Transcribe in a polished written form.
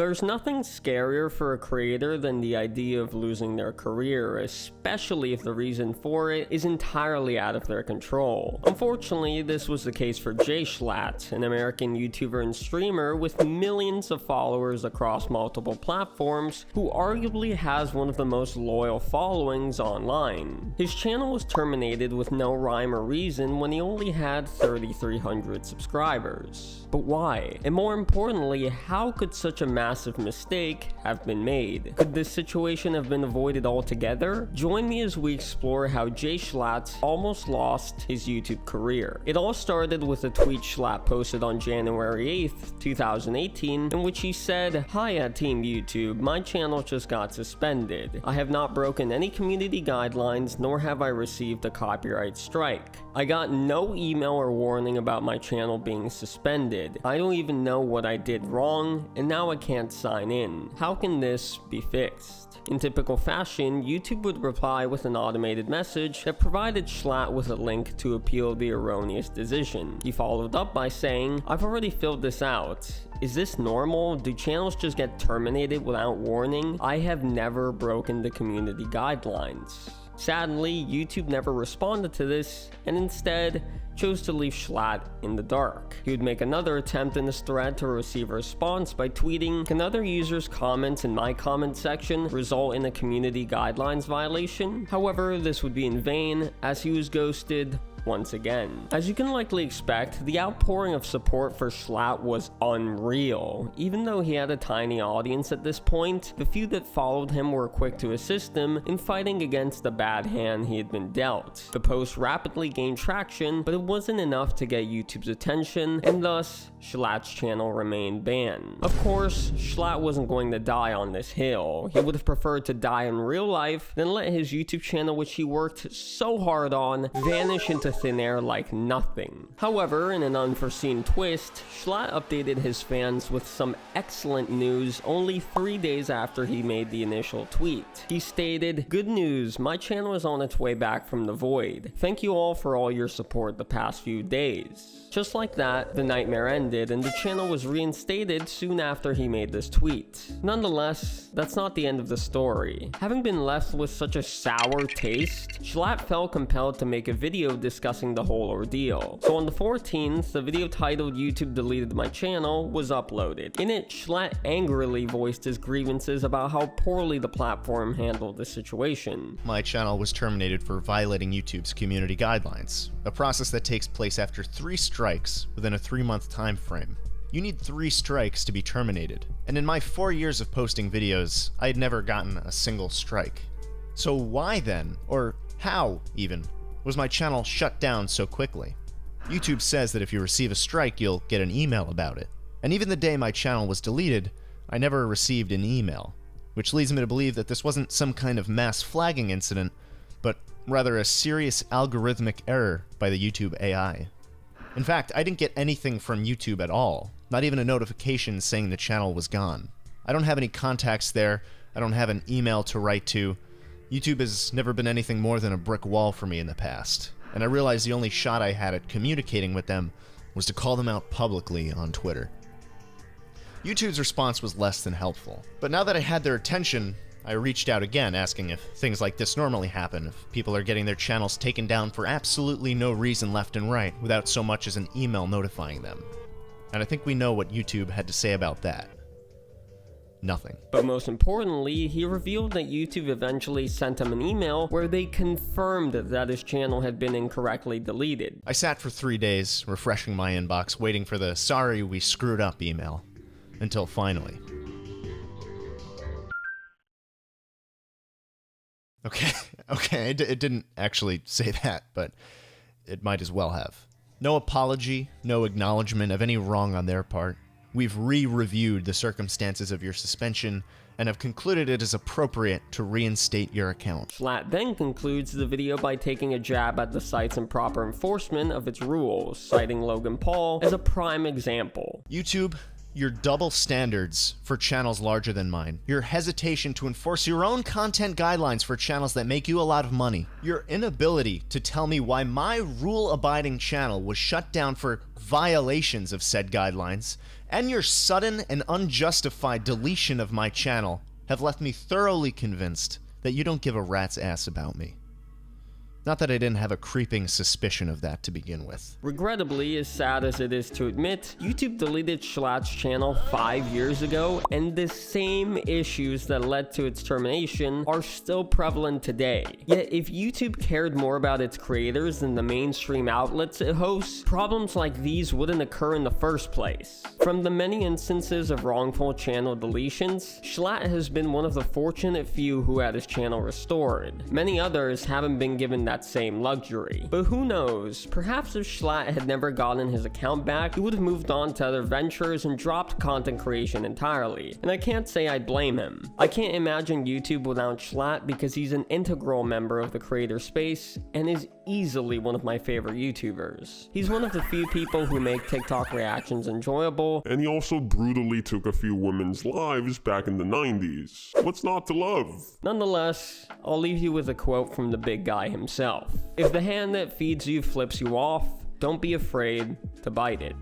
There's nothing scarier for a creator than the idea of losing their career, especially if the reason for it is entirely out of their control. Unfortunately, this was the case for jschlatt, an American YouTuber and streamer with millions of followers across multiple platforms, who arguably has one of the most loyal followings online. His channel was terminated with no rhyme or reason when he only had 3,300 subscribers. But why? And more importantly, how could such a massive mistake have been made? Could this situation have been avoided altogether? Join me as we explore how jschlatt almost lost his YouTube career. It all started with a tweet Schlatt posted on January 8th, 2018, in which he said, "Hi at Team YouTube, my channel just got suspended. I have not broken any community guidelines, nor have I received a copyright strike. I got no email or warning about my channel being suspended. I don't even know what I did wrong, and now I can't sign in. How can this be fixed?" In typical fashion, YouTube would reply with an automated message that provided Schlatt with a link to appeal the erroneous decision. He followed up by saying, "I've already filled this out. Is this normal? Do channels just get terminated without warning? I have never broken the community guidelines." Sadly, YouTube never responded to this, and instead chose to leave Schlatt in the dark. He would make another attempt in this thread to receive a response by tweeting, "Can other users' comments in my comment section result in a community guidelines violation?" However, this would be in vain, as he was ghosted once again. As you can likely expect, the outpouring of support for Schlatt was unreal. Even though he had a tiny audience at this point, the few that followed him were quick to assist him in fighting against the bad hand he had been dealt. The post rapidly gained traction, but it wasn't enough to get YouTube's attention, and thus, Schlatt's channel remained banned. Of course, Schlatt wasn't going to die on this hill. He would have preferred to die in real life than let his YouTube channel, which he worked so hard on, vanish into thin air like nothing. However, in an unforeseen twist, Schlatt updated his fans with some excellent news only 3 days after he made the initial tweet. He stated, "Good news, my channel is on its way back from the void. Thank you all for all your support the past few days." Just like that, the nightmare ended and the channel was reinstated soon after he made this tweet. Nonetheless, that's not the end of the story. Having been left with such a sour taste, Schlatt felt compelled to make a video discussing the whole ordeal. So on the 14th, the video titled "YouTube Deleted My Channel" was uploaded. In it, Schlatt angrily voiced his grievances about how poorly the platform handled the situation. "My channel was terminated for violating YouTube's community guidelines, a process that takes place after 3 strikes within a 3-month time frame. You need 3 strikes to be terminated, and in my 4 years of posting videos, I had never gotten a single strike. So why then, or how even, was my channel shut down so quickly? YouTube says that if you receive a strike, you'll get an email about it. And even the day my channel was deleted, I never received an email, which leads me to believe that this wasn't some kind of mass flagging incident, but rather a serious algorithmic error by the YouTube AI. In fact, I didn't get anything from YouTube at all, not even a notification saying the channel was gone. I don't have any contacts there, I don't have an email to write to. YouTube has never been anything more than a brick wall for me in the past, and I realized the only shot I had at communicating with them was to call them out publicly on Twitter." YouTube's response was less than helpful, but now that I had their attention, I reached out again asking if things like this normally happen, if people are getting their channels taken down for absolutely no reason left and right without so much as an email notifying them. And I think we know what YouTube had to say about that. Nothing. But most importantly, he revealed that YouTube eventually sent him an email where they confirmed that his channel had been incorrectly deleted. I sat for 3 days, refreshing my inbox, waiting for the "sorry we screwed up" email, until finally. Okay, it didn't actually say that, but it might as well have. No apology, no acknowledgement of any wrong on their part. We've re-reviewed the circumstances of your suspension and have concluded it is appropriate to reinstate your account. Schlatt then concludes the video by taking a jab at the site's improper enforcement of its rules, citing Logan Paul as a prime example. YouTube, your double standards for channels larger than mine, your hesitation to enforce your own content guidelines for channels that make you a lot of money, your inability to tell me why my rule-abiding channel was shut down for violations of said guidelines, and your sudden and unjustified deletion of my channel have left me thoroughly convinced that you don't give a rat's ass about me. Not that I didn't have a creeping suspicion of that to begin with. Regrettably, as sad as it is to admit, YouTube deleted Schlatt's channel 5 years ago, and the same issues that led to its termination are still prevalent today. Yet, if YouTube cared more about its creators than the mainstream outlets it hosts, problems like these wouldn't occur in the first place. From the many instances of wrongful channel deletions, Schlatt has been one of the fortunate few who had his channel restored. Many others haven't been given that same luxury. But who knows, perhaps if Schlatt had never gotten his account back, he would have moved on to other ventures and dropped content creation entirely. And I can't say I blame him. I can't imagine YouTube without Schlatt because he's an integral member of the creator space and is easily one of my favorite YouTubers. He's one of the few people who make TikTok reactions enjoyable, and he also brutally took a few women's lives back in the 90s. What's not to love? Nonetheless, I'll leave you with a quote from the big guy himself. If the hand that feeds you flips you off, don't be afraid to bite it.